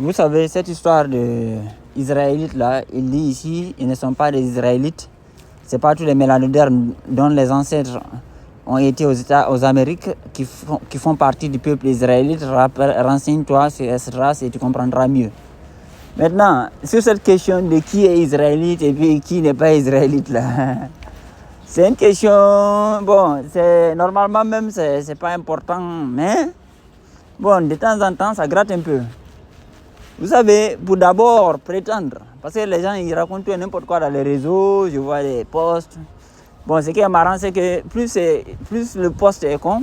Vous savez, cette histoire d'Israélites là, il dit ici, ils ne sont pas des Israélites. Ce n'est pas tous les mélanodermes dont les ancêtres ont été aux Amériques qui font partie du peuple israélite. Renseigne-toi sur cette race et tu comprendras mieux. Maintenant, sur cette question de qui est israélite et puis qui n'est pas israélite là, c'est une question, bon, normalement même c'est pas important, mais bon, de temps en temps ça gratte un peu. Vous savez, pour d'abord prétendre, parce que les gens ils racontent n'importe quoi dans les réseaux, je vois des posts. Bon, ce qui est marrant, c'est que plus le post est con,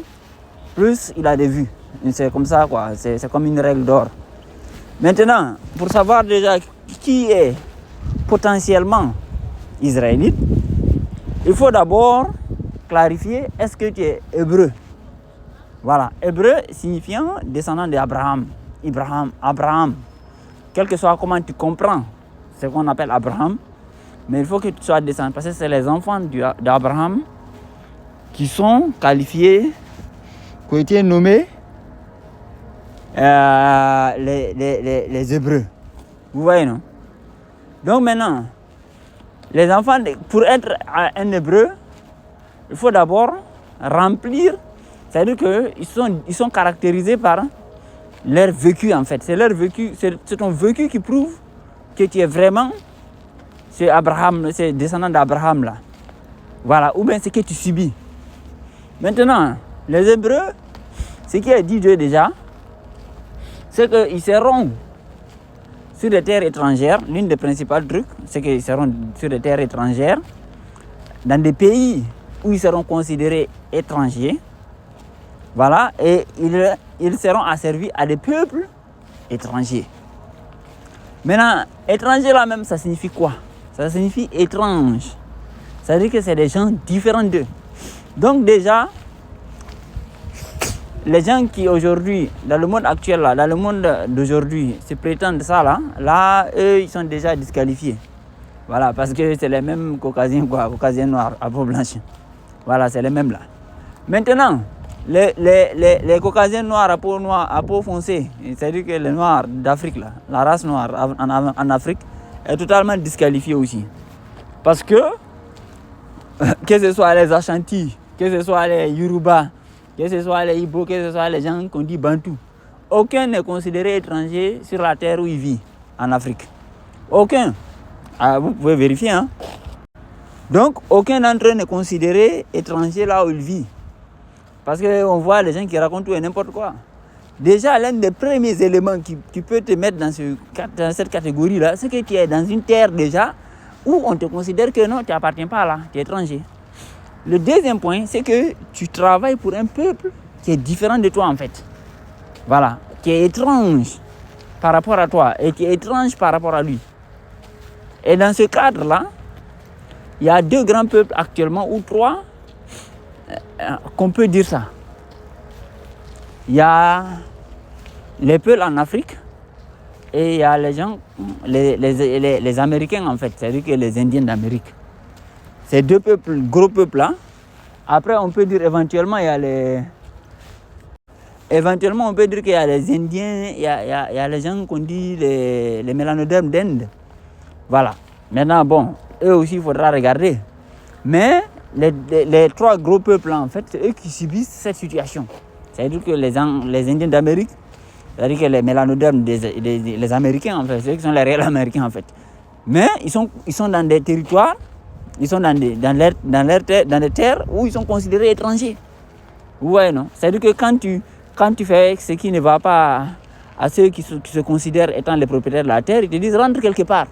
plus il a des vues. C'est comme ça, quoi. C'est comme une règle d'or. Maintenant, pour savoir déjà qui est potentiellement israélite, il faut d'abord clarifier, est-ce que tu es hébreu? Voilà, hébreu signifiant descendant d'Abraham. Abraham. Quel que soit comment tu comprends ce qu'on appelle Abraham, mais il faut que tu sois descendant, parce que c'est les enfants d'Abraham qui sont qualifiés, qui ont été nommés les Hébreux. Vous voyez, non? Donc maintenant, les enfants, pour être un Hébreu, il faut d'abord remplir, c'est-à-dire qu'ils sont caractérisés par leur vécu en fait. C'est leur vécu, c'est ton vécu qui prouve que tu es vraiment c'est descendant d'Abraham là. Voilà, ou bien c'est que tu subis. Maintenant, les Hébreux, ce qui est dit Dieu déjà, c'est qu'ils seront sur des terres étrangères. L'une des principales trucs, c'est qu'ils seront sur des terres étrangères, dans des pays où ils seront considérés étrangers. Voilà, et ils seront asservis à des peuples étrangers. Maintenant, étranger là même, ça signifie quoi? Ça signifie étrange. Ça veut dire que c'est des gens différents d'eux. Donc déjà, les gens qui aujourd'hui, dans le monde actuel là, dans le monde d'aujourd'hui, se prétendent ça là, eux, ils sont déjà disqualifiés. Voilà, parce que c'est les mêmes caucasiens quoi, caucasiens noirs à peau blanche. Voilà, c'est les mêmes là. Maintenant, les caucasiens noirs à peau foncée, c'est-à-dire que les noirs d'Afrique là, la race noire en Afrique est totalement disqualifiée aussi. Parce que ce soit les Ashanti, que ce soit les Yoruba, que ce soit les Ibo, que ce soit les gens qu'on dit Bantou, aucun n'est considéré étranger sur la terre où il vit en Afrique. Aucun. Ah, vous pouvez vérifier. Hein? Donc, aucun d'entre eux n'est considéré étranger là où il vit. Parce qu'on voit les gens qui racontent tout et n'importe quoi. Déjà, l'un des premiers éléments qui peut te mettre dans cette catégorie-là, c'est que tu es dans une terre déjà où on te considère que non, tu n'appartiens pas là, tu es étranger. Le deuxième point, c'est que tu travailles pour un peuple qui est différent de toi en fait. Voilà, qui est étrange par rapport à toi et qui est étrange par rapport à lui. Et dans ce cadre-là, il y a 2 grands peuples actuellement, ou 3, qu'on peut dire ça. Il y a les peuples en Afrique et il y a les gens, les Américains en fait, c'est-à-dire que les Indiens d'Amérique. Ces 2 peuples, gros peuples là. Après, on peut dire éventuellement il y a les Indiens, il y a les gens qu'on dit les mélanodermes d'Inde. Voilà. Maintenant, bon, eux aussi, il faudra regarder. Mais les 3 gros peuples, en fait, c'est eux qui subissent cette situation. C'est-à-dire que les Indiens d'Amérique, c'est-à-dire que les mélanodermes les Américains, en fait, c'est eux qui sont les réels Américains, en fait. Mais ils sont dans des territoires, ils sont dans des terres où ils sont considérés étrangers. Vous voyez, non? C'est-à-dire que quand tu fais ce qui ne va pas à ceux qui se considèrent étant les propriétaires de la terre, ils te disent rentre quelque part.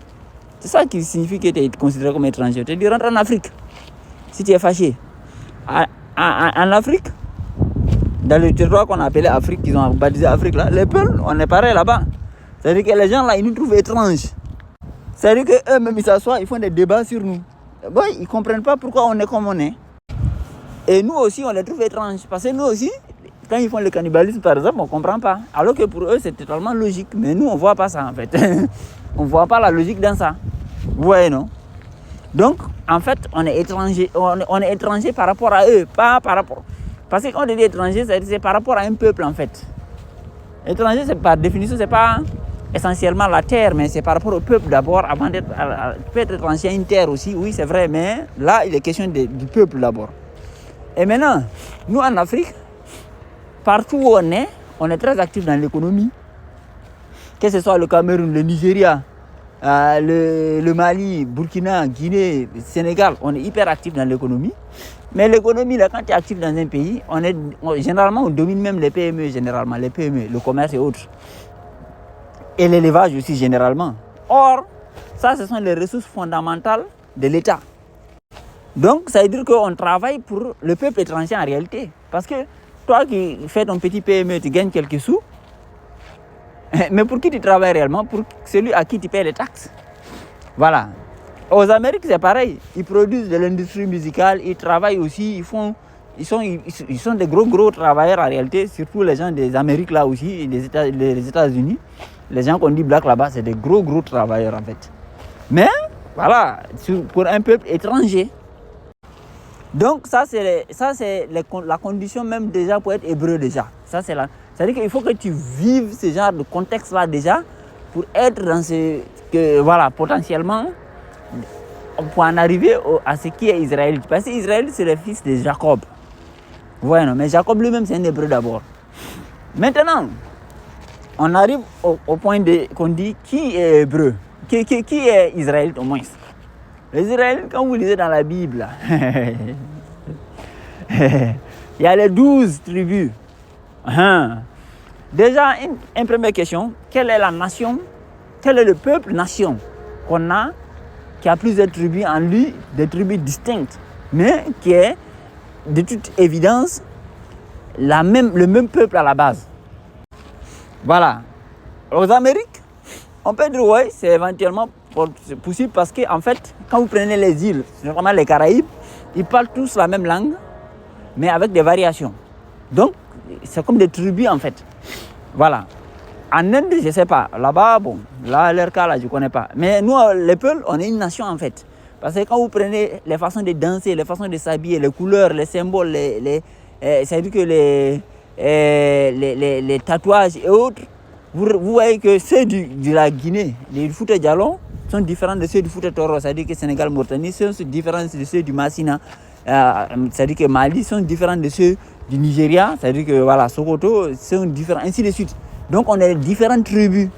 C'est ça qui signifie que tu es considéré comme étranger. Ils te disent rentre en Afrique, si tu es fâché. En Afrique, dans le territoire qu'on appelait Afrique, qu'ils ont baptisé Afrique là, les peuples, on est pareil là-bas. C'est-à-dire que les gens là, ils nous trouvent étranges. C'est-à-dire qu'eux-mêmes, ils s'assoient, ils font des débats sur nous. Bon, ils ne comprennent pas pourquoi on est comme on est. Et nous aussi, on les trouve étranges. Parce que nous aussi, quand ils font le cannibalisme, par exemple, on ne comprend pas. Alors que pour eux, c'est totalement logique. Mais nous, on ne voit pas ça, en fait. On ne voit pas la logique dans ça. Vous voyez, non? Donc, en fait, on est étranger. On est étranger par rapport à eux, pas par rapport... Parce que quand on dit étranger, c'est par rapport à un peuple, en fait. Étranger, c'est par définition, c'est pas essentiellement la terre, mais c'est par rapport au peuple d'abord, avant d'être peut-être ancien une terre aussi, oui c'est vrai, mais là il est question du peuple d'abord. Et maintenant, nous en Afrique, partout où on est très actif dans l'économie, que ce soit le Cameroun, le Nigeria, le Mali, Burkina, Guinée, Sénégal, on est hyper actif dans l'économie. Mais l'économie, là, quand tu es actif dans un pays, généralement, on domine même les PME, généralement, les PME, le commerce et autres. Et l'élevage aussi, généralement. Or, ça, ce sont les ressources fondamentales de l'État. Donc, ça veut dire qu'on travaille pour le peuple étranger en réalité. Parce que toi qui fais ton petit PME, tu gagnes quelques sous. Mais pour qui tu travailles réellement? Pour celui à qui tu payes les taxes. Voilà. Aux Amériques, c'est pareil. Ils produisent de l'industrie musicale, ils travaillent aussi, ils sont des gros travailleurs en réalité, surtout les gens des Amériques là aussi, les États-Unis. Les gens qu'on dit black là-bas, c'est des gros travailleurs en fait. Mais voilà, pour un peuple étranger. Donc ça c'est la condition même déjà pour être hébreu déjà. C'est-à-dire qu'il faut que tu vives ce genre de contexte là déjà pour être dans voilà, potentiellement pour en arriver à ce qui est Israël. Parce que Israël c'est le fils de Jacob. Ouais, non, mais Jacob lui-même c'est un hébreu d'abord. Maintenant, on arrive au point qu'on dit qui est hébreu, qui est israélite au moins. Les Israélites, quand vous lisez dans la Bible, il y a les 12 tribus. Déjà, une première question, quelle est la nation, quel est le peuple nation qu'on a, qui a plusieurs tribus en lui, des tribus distinctes, mais qui est de toute évidence le même peuple à la base. Voilà. Aux Amériques, on peut dire oui, c'est éventuellement possible parce qu'en fait, quand vous prenez les îles, notamment les Caraïbes, ils parlent tous la même langue, mais avec des variations. Donc, c'est comme des tribus en fait. Voilà. En Inde, je ne sais pas. Là-bas, bon, là, leur cas, là, je ne connais pas. Mais nous, les Peuls, on est une nation en fait. Parce que quand vous prenez les façons de danser, les façons de s'habiller, les couleurs, les symboles, c'est-à-dire que les tatouages et autres, vous voyez que ceux de la Guinée, les Fouta Djallon, sont différents de ceux du Fouta Toro, c'est-à-dire que Sénégal, Mauritanie, sont différents de ceux du Massina, c'est-à-dire que Mali, sont différents de ceux du Nigeria, c'est-à-dire que voilà, Sokoto, sont différents, ainsi de suite. Donc on a différentes tribus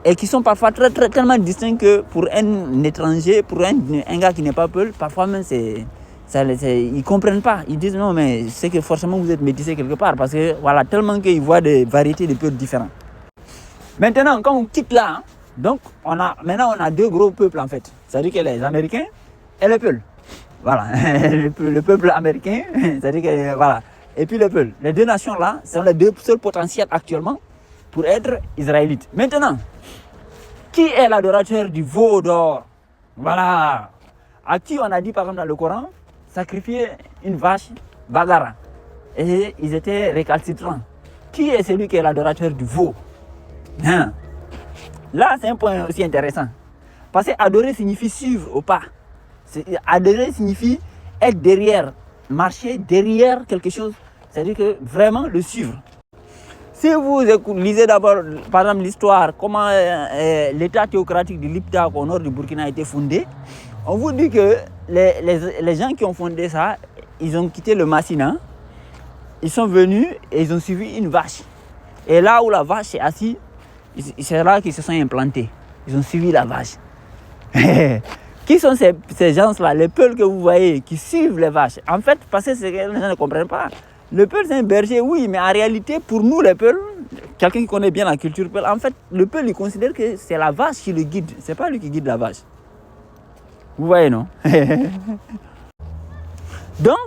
et qui sont parfois tellement distincts que pour un étranger, pour un gars qui n'est pas Peul, parfois même ils ne comprennent pas. Ils disent non, mais c'est que forcément vous êtes métissés quelque part parce que voilà, tellement qu'ils voient des variétés de peuples différents. Maintenant, quand on quitte là, donc maintenant on a deux gros peuples en fait. C'est-à-dire que les Américains et le Peul. Voilà, le peuple américain, c'est-à-dire que voilà. Et puis le Peul. Les deux nations là sont les deux seuls potentiels actuellement pour être israélites. Maintenant, qui est l'adorateur du veau d'or? Voilà. À qui on a dit par exemple dans le Coran, sacrifier une vache bagara. Et ils étaient récalcitrants. Qui est celui qui est l'adorateur du veau? Là, c'est un point aussi intéressant. Parce que adorer signifie suivre au pas. Adorer signifie être derrière, marcher derrière quelque chose. C'est-à-dire que vraiment le suivre. Si vous lisez d'abord, par exemple, l'histoire, comment l'état théocratique du Liptako au nord du Burkina a été fondé, on vous dit que les gens qui ont fondé ça, ils ont quitté le Massina, ils sont venus et ils ont suivi une vache. Et là où la vache est assise, c'est là qu'ils se sont implantés. Ils ont suivi la vache. Qui sont ces gens-là, les Peuls que vous voyez, qui suivent les vaches? En fait, parce que les gens ne comprennent pas. Le Peul, c'est un berger, oui, mais en réalité, pour nous, les Peuls, quelqu'un qui connaît bien la culture Peul, en fait, le Peul, il considère que c'est la vache qui le guide. C'est pas lui qui guide la vache. Vous voyez, non? Donc,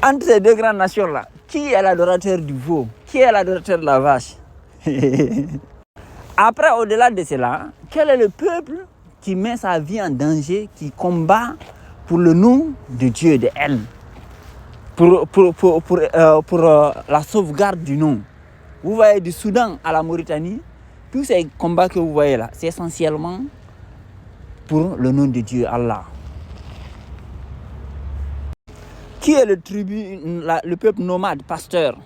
entre ces deux grandes nations-là, qui est l'adorateur du veau? Qui est l'adorateur de la vache? Après, au-delà de cela, quel est le peuple qui met sa vie en danger, qui combat pour le nom de Dieu, de elle, pour la sauvegarde du nom? Vous voyez, du Soudan à la Mauritanie, tous ces combats que vous voyez là, c'est essentiellement pour le nom de Dieu, Allah. Qui est le peuple nomade, pasteur?